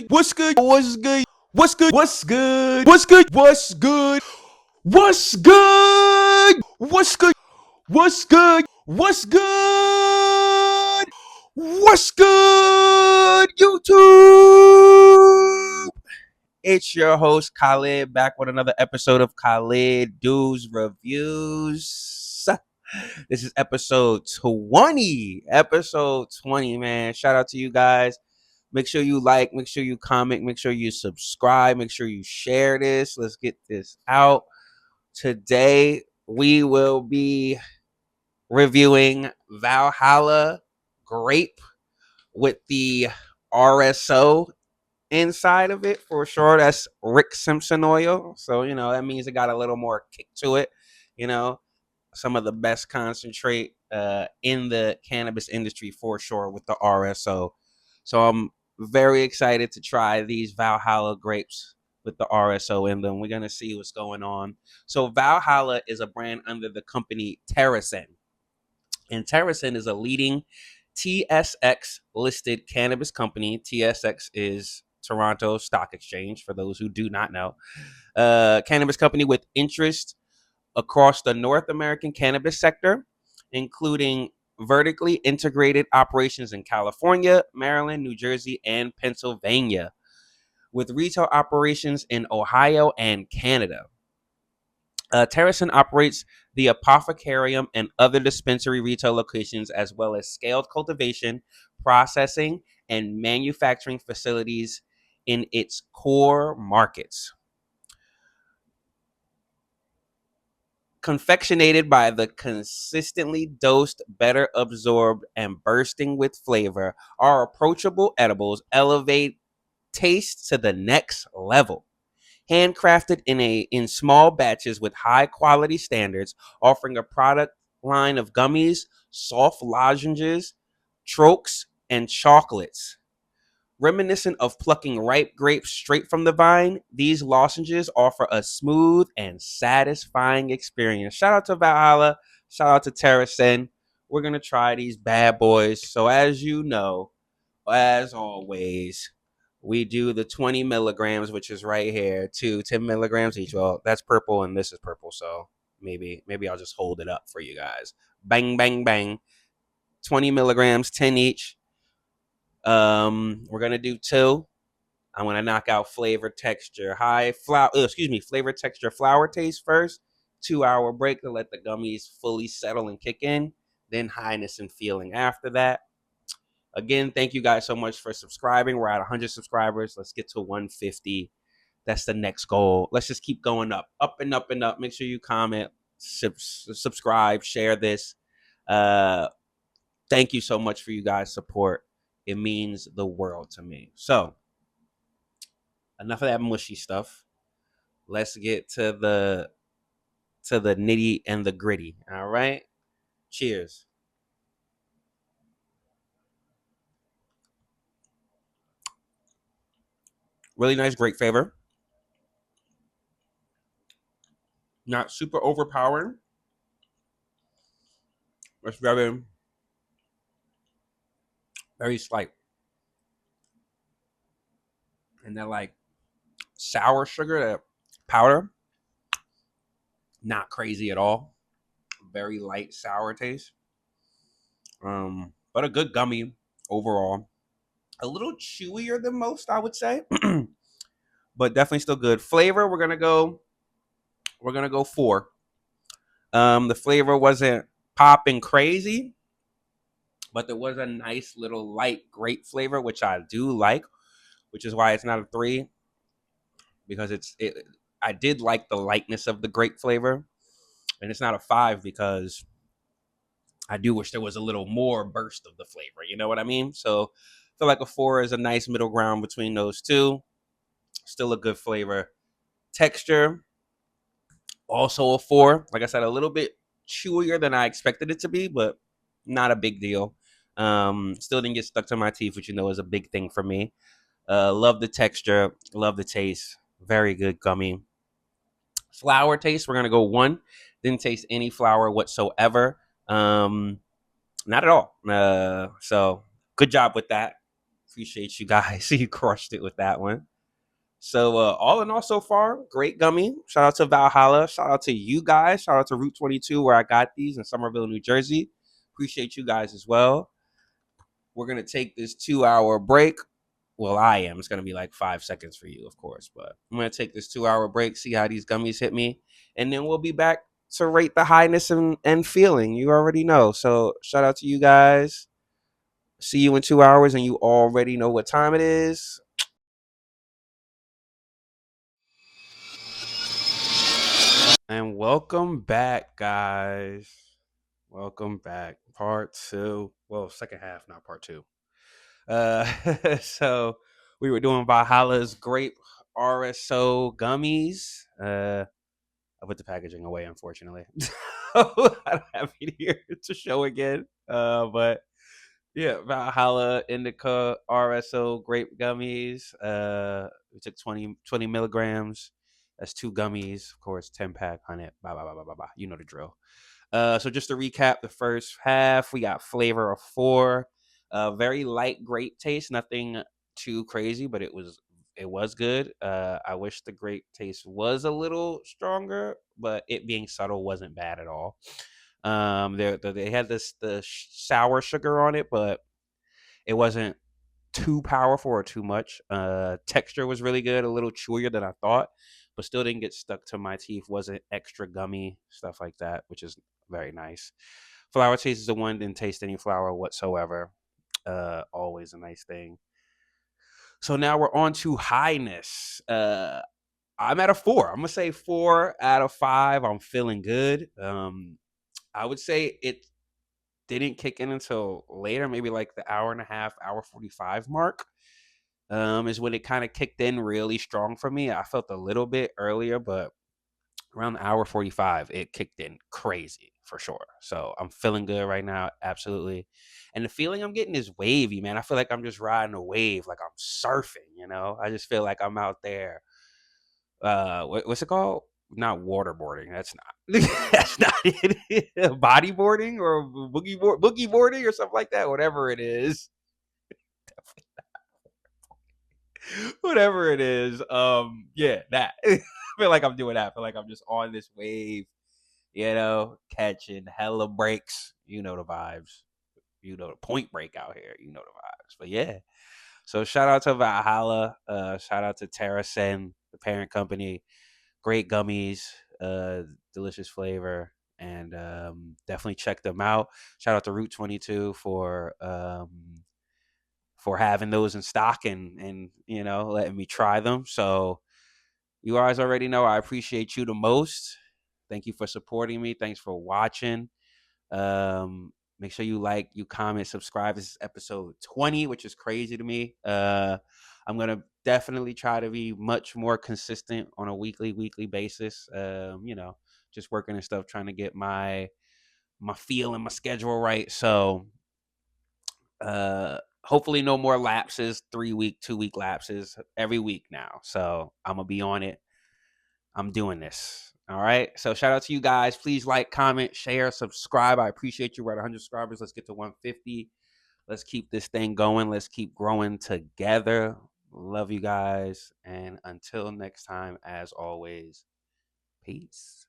good? What's good? What's good? What's good? What's good? What's good? What's good? What's good? What's good? What's good? What's good? What's good? YouTube. It's your host Khalid back with another episode of Khalid Do's Reviews. This is episode 20. Episode 20, man. Shout out to you guys. Make sure you like, make sure you comment, make sure you subscribe, make sure you share this. Let's get this out. Today, we will be reviewing Valhalla Grape with the RSO inside of it for sure. That's Rick Simpson oil. So, that means it got a little more kick to it. Some of the best concentrate in the cannabis industry for sure with the RSO. So I'm very excited to try these Valhalla grapes with the RSO in them. We're going to see what's going on. So Valhalla is a brand under the company TerrAscend. And TerrAscend is a leading TSX listed cannabis company. TSX is Toronto Stock Exchange, for those who do not know. Cannabis company with interest across the North American cannabis sector, including vertically integrated operations in California, Maryland, New Jersey, and Pennsylvania, with retail operations in Ohio and Canada. TerrAscend operates the Apothecarium and other dispensary retail locations, as well as scaled cultivation, processing, and manufacturing facilities in its core markets. Confectionated by the consistently dosed, better absorbed, and bursting with flavor, our approachable edibles elevate taste to the next level. Handcrafted in small batches with high quality standards, offering a product line of gummies, soft lozenges, trokes, and chocolates. Reminiscent of plucking ripe grapes straight from the vine, these lozenges offer a smooth and satisfying experience. Shout out to Valhalla. Shout out to TerrAscend. We're going to try these bad boys. So as you know, as always, we do the 20 milligrams, which is right here, to 10 milligrams each. Well, that's purple and this is purple. So maybe I'll just hold it up for you guys. Bang, bang, bang. 20 milligrams, 10 each. We're gonna do 2. I'm gonna knock out flavor, texture, flavor, texture, flower taste first. 2-hour break to let the gummies fully settle and kick in. Then Highness and feeling after that. Again, thank you guys so much for subscribing. We're at 100 subscribers. Let's get to 150. That's the next goal. Let's just keep going up and up and up. Make sure you comment, subscribe, share this. Thank you so much for you guys' support. It means the world to me. So, enough of that mushy stuff. Let's get to the nitty and the gritty. All right. Cheers. Really nice, great flavor. Not super overpowering. It's very, very slight. And that like sour sugar, that powder, not crazy at all. Very light sour taste. But a good gummy overall. A little chewier than most, I would say. But definitely still good. Flavor, we're gonna go 4. The flavor wasn't popping crazy, but there was a nice little light grape flavor, which I do like, which is why it's not a 3, because I did like the lightness of the grape flavor, and it's not a 5 because I do wish there was a little more burst of the flavor. You know what I mean? So I feel like a 4 is a nice middle ground between those two. Still a good flavor. Texture, also a 4. Like I said, a little bit chewier than I expected it to be, but not a big deal. Still didn't get stuck to my teeth, which is a big thing for me. Love the texture, love the taste. Very good gummy. Flower taste, we're gonna go 1. Didn't taste any flour whatsoever. Not at all. So good job with that. Appreciate you guys. You crushed it with that one. So all in all, so far, great gummy. Shout out to Valhalla. Shout out to you guys. Shout out to Route 22 where I got these in Somerville, New Jersey. Appreciate you guys as well. We're gonna take this 2 hour break. Well, I am. It's gonna be like 5 seconds for you, of course, but I'm gonna take this 2 hour break, see how these gummies hit me, and then we'll be back to rate the highness and feeling. You already know. So shout out to you guys. See you in 2 hours, and you already know what time it is. And welcome back, guys. Welcome back. Part two. Well, second half, not part two. So we were doing Valhalla's Grape Rso gummies. I put the packaging away, unfortunately. I don't have it here to show again. But yeah, Valhalla Indica RSO grape gummies. We took 20 milligrams. That's 2 gummies, of course, 10 pack, 100. Blah, blah, blah, blah, blah, blah. You know the drill. So just to recap the first half, we got flavor of 4. Very light grape taste, nothing too crazy, but it was good. I wish the grape taste was a little stronger, but it being subtle wasn't bad at all. They had the sour sugar on it, but it wasn't too powerful or too much. Texture was really good, a little chewier than I thought, but still didn't get stuck to my teeth. Wasn't extra gummy, stuff like that, which is very nice. Flower taste is the one, didn't taste any flour whatsoever. Always a nice thing. So now we're on to Highness. I'm at a 4. I'm gonna say 4 out of 5. I'm feeling good. I would say it didn't kick in until later, maybe like the hour and a half, hour 45 mark. Is when it kind of kicked in really strong for me. I felt a little bit earlier, but around the hour 45, it kicked in crazy for sure. So I'm feeling good right now, absolutely. And the feeling I'm getting is wavy, man. I feel like I'm just riding a wave, like I'm surfing, you know? I just feel like I'm out there. What's it called? Not waterboarding. That's not. That's not it. Bodyboarding or boogie boarding or something like that. Whatever it is. Whatever it is. Yeah, that. I feel like I'm doing that. I feel like I'm just on this wave, catching hella breaks. You know the vibes. You know the point break out here. You know the vibes. But yeah. So shout out to Valhalla. Shout out to TerraSen, the parent company. Great gummies, delicious flavor. And definitely check them out. Shout out to Route 22 for having those in stock and letting me try them. So you guys already know I appreciate you the most. Thank you for supporting me. Thanks for watching. Make sure you like, you comment, subscribe. This is episode 20, which is crazy to me. I'm gonna definitely try to be much more consistent on a weekly basis. Just working and stuff, trying to get my feel and my schedule right. So hopefully no more lapses, 3 week, 2 week lapses every week now. So I'm gonna be on it. I'm doing this. All right. So shout out to you guys. Please like, comment, share, subscribe. I appreciate you. We're at 100 subscribers. Let's get to 150. Let's keep this thing going. Let's keep growing together. Love you guys. And until next time, as always, peace.